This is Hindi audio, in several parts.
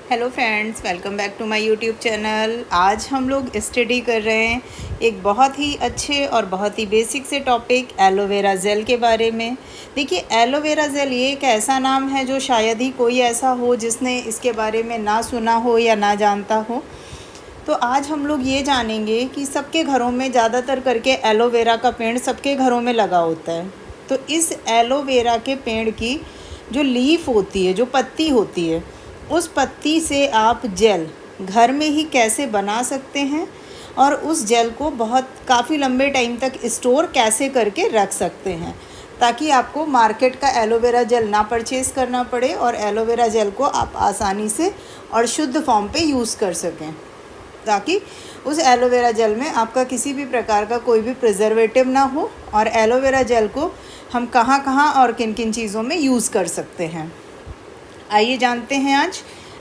Hello friends, welcome back to my YouTube channel. आज हम लोग स्टडी कर रहे हैं एक बहुत ही अच्छे और बहुत ही बेसिक से टॉपिक एलोवेरा जेल के बारे में। देखिए, एलोवेरा जेल ये एक ऐसा नाम है जो शायद ही कोई ऐसा हो जिसने इसके बारे में ना सुना हो या ना जानता हो। तो आज हम लोग ये जानेंगे कि सबके घरों में ज़्यादातर करके एलोवेरा का पेड़ सबके घरों में लगा होता है। तो इस एलोवेरा के पेड़ की जो लीफ होती है, जो पत्ती होती है, उस पत्ती से आप जेल घर में ही कैसे बना सकते हैं और उस जेल को काफ़ी लंबे टाइम तक स्टोर कैसे करके रख सकते हैं, ताकि आपको मार्केट का एलोवेरा जेल ना परचेज़ करना पड़े और एलोवेरा जेल को आप आसानी से और शुद्ध फॉर्म पे यूज़ कर सकें, ताकि उस एलोवेरा जेल में आपका किसी भी प्रकार का कोई भी प्रिजर्वेटिव ना हो। और एलोवेरा जेल को हम कहाँ कहाँ और किन किन चीज़ों में यूज़ कर सकते हैं, आइए जानते हैं आज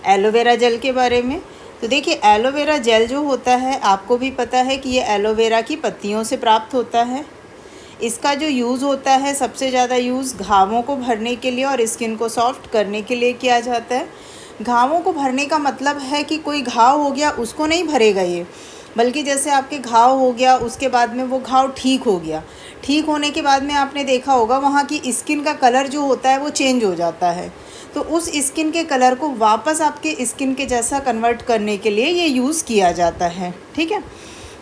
एलोवेरा जेल के बारे में। तो देखिए, एलोवेरा जेल जो होता है, आपको भी पता है कि ये एलोवेरा की पत्तियों से प्राप्त होता है। इसका जो यूज़ होता है, सबसे ज़्यादा यूज़ घावों को भरने के लिए और स्किन को सॉफ्ट करने के लिए किया जाता है। घावों को भरने का मतलब है कि कोई घाव हो गया उसको नहीं भरेगा ये, बल्कि जैसे आपके घाव हो गया, उसके बाद में वो घाव ठीक हो गया, ठीक होने के बाद में आपने देखा होगा वहाँ की स्किन का कलर जो होता है वो चेंज हो जाता है। तो उस स्किन के कलर को वापस आपके स्किन के जैसा कन्वर्ट करने के लिए ये यूज़ किया जाता है। ठीक है,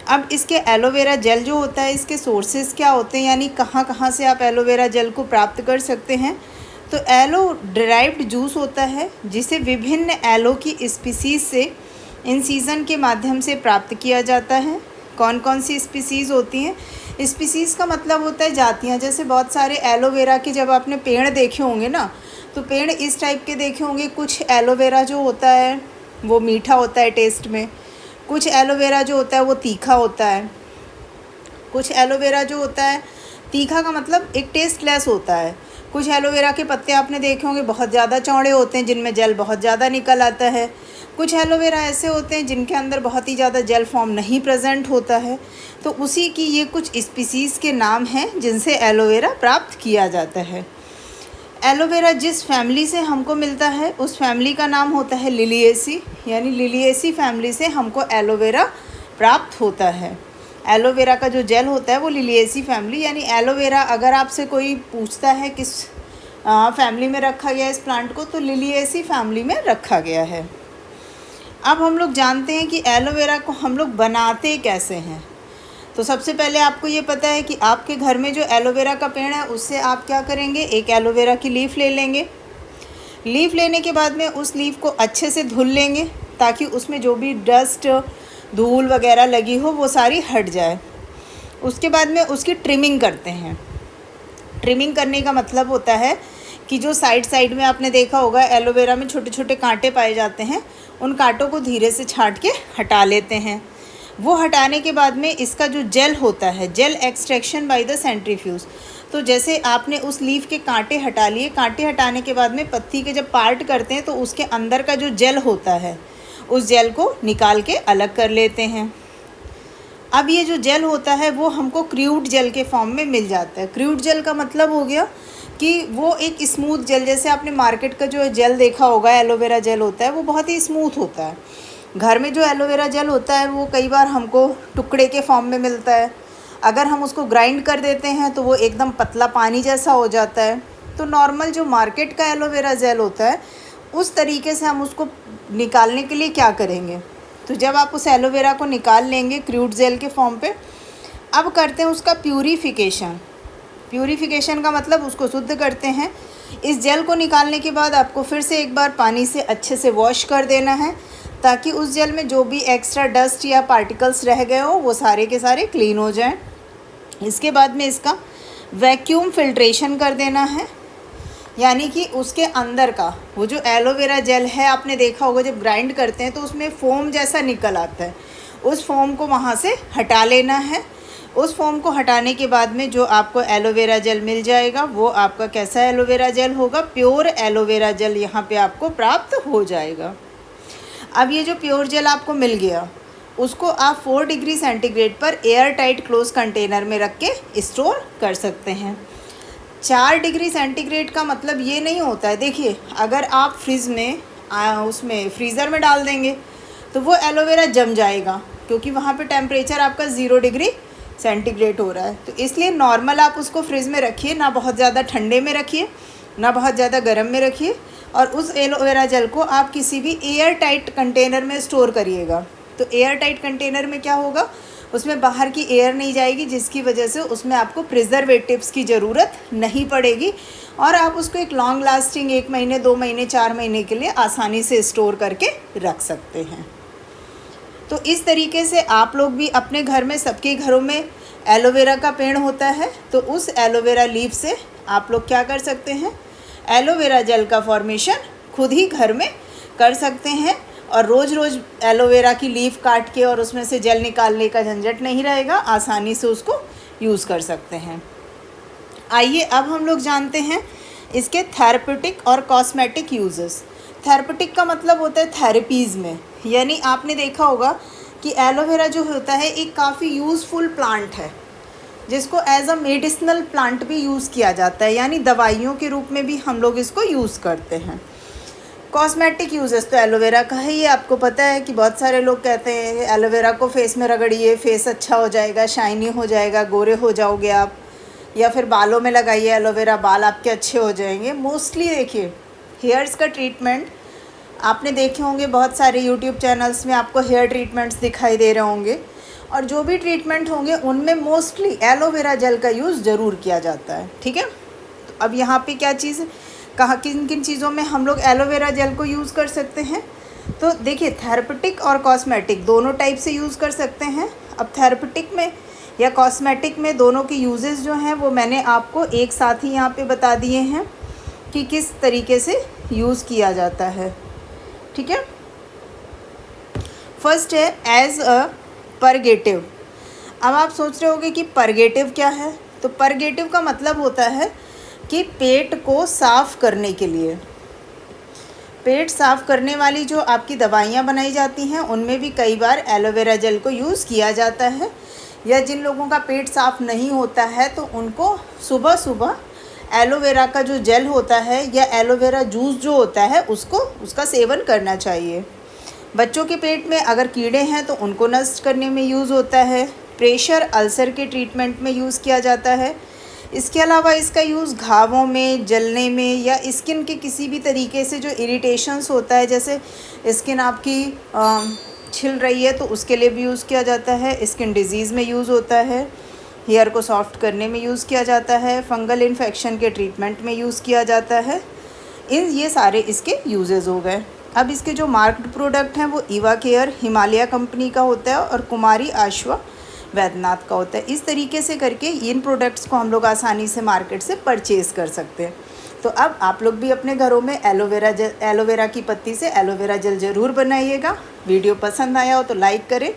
अब इसके एलोवेरा जेल जो होता है, इसके सोर्सेज क्या होते हैं, यानी कहाँ कहाँ से आप एलोवेरा जेल को प्राप्त कर सकते हैं। तो एलो डिराइव्ड जूस होता है, जिसे विभिन्न एलो की स्पीसीज़ से इन सीज़न के माध्यम से प्राप्त किया जाता है। कौन कौन सी स्पीसीज़ होती हैं? स्पीसीज़ का मतलब होता है जातियाँ। जैसे बहुत सारे एलोवेरा के जब आपने पेड़ देखे होंगे ना, तो पेड़ इस टाइप के देखे होंगे। कुछ एलोवेरा जो होता है वो मीठा होता है टेस्ट में, कुछ एलोवेरा जो होता है वो तीखा होता है, कुछ एलोवेरा जो होता है तीखा का मतलब एक टेस्टलेस होता है। कुछ एलोवेरा के पत्ते आपने देखे होंगे बहुत ज़्यादा चौड़े होते हैं, जिनमें जेल बहुत ज़्यादा निकल आता है। कुछ एलोवेरा ऐसे होते हैं जिनके अंदर बहुत ही ज़्यादा जेल फॉर्म नहीं प्रेजेंट होता है। तो उसी की ये कुछ स्पीसीज़ के नाम हैं जिनसे एलोवेरा प्राप्त किया जाता है। एलोवेरा जिस फैमिली से हमको मिलता है उस फैमिली का नाम होता है लिलिएसी, यानी लिलिएसी फैमिली से हमको एलोवेरा प्राप्त होता है। एलोवेरा का जो जेल होता है वो लिलिएसी फैमिली, यानी एलोवेरा अगर आपसे कोई पूछता है किस फैमिली में रखा गया इस प्लांट को, तो लिलिएसी फैमिली में रखा गया है। अब हम लोग जानते हैं कि एलोवेरा को हम लोग बनाते कैसे हैं। तो सबसे पहले आपको ये पता है कि आपके घर में जो एलोवेरा का पेड़ है उससे आप क्या करेंगे, एक एलोवेरा की लीफ ले लेंगे। लीफ लेने के बाद में उस लीफ को अच्छे से धुल लेंगे, ताकि उसमें जो भी डस्ट धूल वगैरह लगी हो वो सारी हट जाए। उसके बाद में उसकी ट्रिमिंग करते हैं। ट्रिमिंग करने का मतलब होता है कि जो साइड में आपने देखा होगा एलोवेरा में छोटे छोटे कांटे पाए जाते हैं, उन कांटों को धीरे से छाँट के हटा लेते हैं। वो हटाने के बाद में इसका जो जेल होता है, gel extraction by the centrifuge. तो जैसे आपने उस लीफ के कांटे हटा लिए, कांटे हटाने के बाद में पत्ती के जब पार्ट करते हैं तो उसके अंदर का जो जेल होता है उस जेल को निकाल के अलग कर लेते हैं। अब ये जो जेल होता है वो हमको क्रूड जेल के फॉर्म में मिल जाता है। क्रूड जेल का मतलब हो गया कि वो एक स्मूथ जेल, जैसे आपने मार्केट का जो जेल देखा होगा एलोवेरा जेल होता है वो बहुत ही स्मूथ होता है। घर में जो एलोवेरा जेल होता है वो कई बार हमको टुकड़े के फॉर्म में मिलता है। अगर हम उसको ग्राइंड कर देते हैं तो वो एकदम पतला पानी जैसा हो जाता है। तो नॉर्मल जो मार्केट का एलोवेरा जेल होता है उस तरीके से हम उसको निकालने के लिए क्या करेंगे, तो जब आप उस एलोवेरा को निकाल लेंगे क्रूड जेल के फॉर्म पे, अब करते हैं उसका प्यूरिफिकेशन। प्यूरिफिकेशन का मतलब उसको शुद्ध करते हैं। इस जेल को निकालने के बाद आपको फिर से एक बार पानी से अच्छे से वॉश कर देना है, ताकि उस जेल में जो भी एक्स्ट्रा डस्ट या पार्टिकल्स रह गए हो वो सारे के सारे क्लीन हो जाएं। इसके बाद में इसका वैक्यूम फिल्ट्रेशन कर देना है, यानी कि उसके अंदर का वो जो एलोवेरा जेल है, आपने देखा होगा जब ग्राइंड करते हैं तो उसमें फोम जैसा निकल आता है, उस फोम को वहाँ से हटा लेना है। उस फोम को हटाने के बाद में जो आपको एलोवेरा जेल मिल जाएगा वो आपका कैसा एलोवेरा जेल होगा, प्योर एलोवेरा जेल यहाँ पे आपको प्राप्त हो जाएगा। अब ये जो प्योर जेल आपको मिल गया उसको आप 4 डिग्री सेंटीग्रेड पर एयर टाइट क्लोज कंटेनर में रख के स्टोर कर सकते हैं। 4 डिग्री सेंटीग्रेड का मतलब ये नहीं होता है, देखिए अगर आप फ्रिज में उसमें फ्रीज़र में डाल देंगे तो वो एलोवेरा जम जाएगा, क्योंकि वहाँ पे टेम्परेचर आपका 0 डिग्री सेंटीग्रेड हो रहा है। तो इसलिए नॉर्मल आप उसको फ्रिज में रखिए, ना बहुत ज़्यादा ठंडे में रखिए ना बहुत ज़्यादा गर्म में रखिए, और उस एलोवेरा जेल को आप किसी भी एयर टाइट कंटेनर में स्टोर करिएगा। तो एयर टाइट कंटेनर में क्या होगा, उसमें बाहर की एयर नहीं जाएगी, जिसकी वजह से उसमें आपको प्रिजर्वेटिव्स की ज़रूरत नहीं पड़ेगी और आप उसको एक लॉन्ग लास्टिंग 1 महीने 2 महीने 4 महीने के लिए आसानी से स्टोर करके रख सकते हैं। तो इस तरीके से आप लोग भी अपने घर में, सबके घरों में एलोवेरा का पेड़ होता है, तो उस एलोवेरा लीफ से आप लोग क्या कर सकते हैं, एलोवेरा जेल का फॉर्मेशन खुद ही घर में कर सकते हैं और रोज़ रोज़ एलोवेरा की लीफ काट के और उसमें से जेल निकालने का झंझट नहीं रहेगा, आसानी से उसको यूज़ कर सकते हैं। आइए अब हम लोग जानते हैं इसके थेरेप्यूटिक और कॉस्मेटिक यूजेस। थेरेप्यूटिक का मतलब होता है थेरेपीज़ में, यानी आपने देखा होगा कि एलोवेरा जो होता है एक काफ़ी यूज़फुल प्लांट है, जिसको एज अ मेडिसिनल प्लांट भी यूज़ किया जाता है, यानी दवाइयों के रूप में भी हम लोग इसको यूज़ करते हैं। कॉस्मेटिक यूजेस तो एलोवेरा का है, ये आपको पता है कि बहुत सारे लोग कहते हैं एलोवेरा को फेस में रगड़िए, फेस अच्छा हो जाएगा, शाइनी हो जाएगा, गोरे हो जाओगे आप, या फिर बालों में लगाइए एलोवेरा, बाल आपके अच्छे हो जाएंगे। मोस्टली देखिए हेयर्स का ट्रीटमेंट आपने देखे होंगे, बहुत सारे यूट्यूब चैनल्स में आपको हेयर ट्रीटमेंट्स दिखाई दे रहे होंगे, और जो भी ट्रीटमेंट होंगे उनमें मोस्टली एलोवेरा जेल का यूज़ ज़रूर किया जाता है। ठीक है, तो अब यहाँ पे क्या चीज़, कहाँ किन किन चीज़ों में हम लोग एलोवेरा जेल को यूज़ कर सकते हैं। तो देखिए थेरेप्यूटिक और कॉस्मेटिक दोनों टाइप से यूज़ कर सकते हैं। अब थेरेप्यूटिक में या कॉस्मेटिक में दोनों के यूजेस जो हैं वो मैंने आपको एक साथ ही यहाँ पे बता दिए हैं कि किस तरीके से यूज़ किया जाता है। ठीक है, फर्स्ट है एज अ परगेटिव। अब आप सोच रहे होंगे कि परगेटिव क्या है, तो परगेटिव का मतलब होता है कि पेट को साफ़ करने के लिए, पेट साफ़ करने वाली जो आपकी दवाइयाँ बनाई जाती हैं उनमें भी कई बार एलोवेरा जेल को यूज़ किया जाता है, या जिन लोगों का पेट साफ़ नहीं होता है तो उनको सुबह सुबह एलोवेरा का जो जेल होता है या एलोवेरा जूस जो होता है उसका सेवन करना चाहिए। बच्चों के पेट में अगर कीड़े हैं तो उनको नष्ट करने में यूज़ होता है। प्रेशर अल्सर के ट्रीटमेंट में यूज़ किया जाता है। इसके अलावा इसका यूज़ घावों में, जलने में, या स्किन के किसी भी तरीके से जो इरिटेशंस होता है, जैसे स्किन आपकी छिल रही है तो उसके लिए भी यूज़ किया जाता है। स्किन डिजीज़ में यूज़ होता है, हेयर को सॉफ्ट करने में यूज़ किया जाता है, फंगल इन्फेक्शन के ट्रीटमेंट में यूज़ किया जाता है। ये सारे इसके यूजेस हो गए। अब इसके जो मार्केट प्रोडक्ट हैं वो ईवा केयर हिमालय कंपनी का होता है और कुमारी आश्वा वैद्यनाथ का होता है। इस तरीके से करके इन प्रोडक्ट्स को हम लोग आसानी से मार्केट से परचेज़ कर सकते हैं। तो अब आप लोग भी अपने घरों में एलोवेरा की पत्ती से एलोवेरा जेल ज़रूर बनाइएगा। वीडियो पसंद आया हो तो लाइक करें,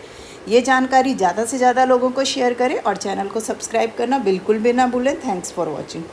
ये जानकारी ज़्यादा से ज़्यादा लोगों को शेयर करें और चैनल को सब्सक्राइब करना बिल्कुल भी ना भूलें। Thanks for watching.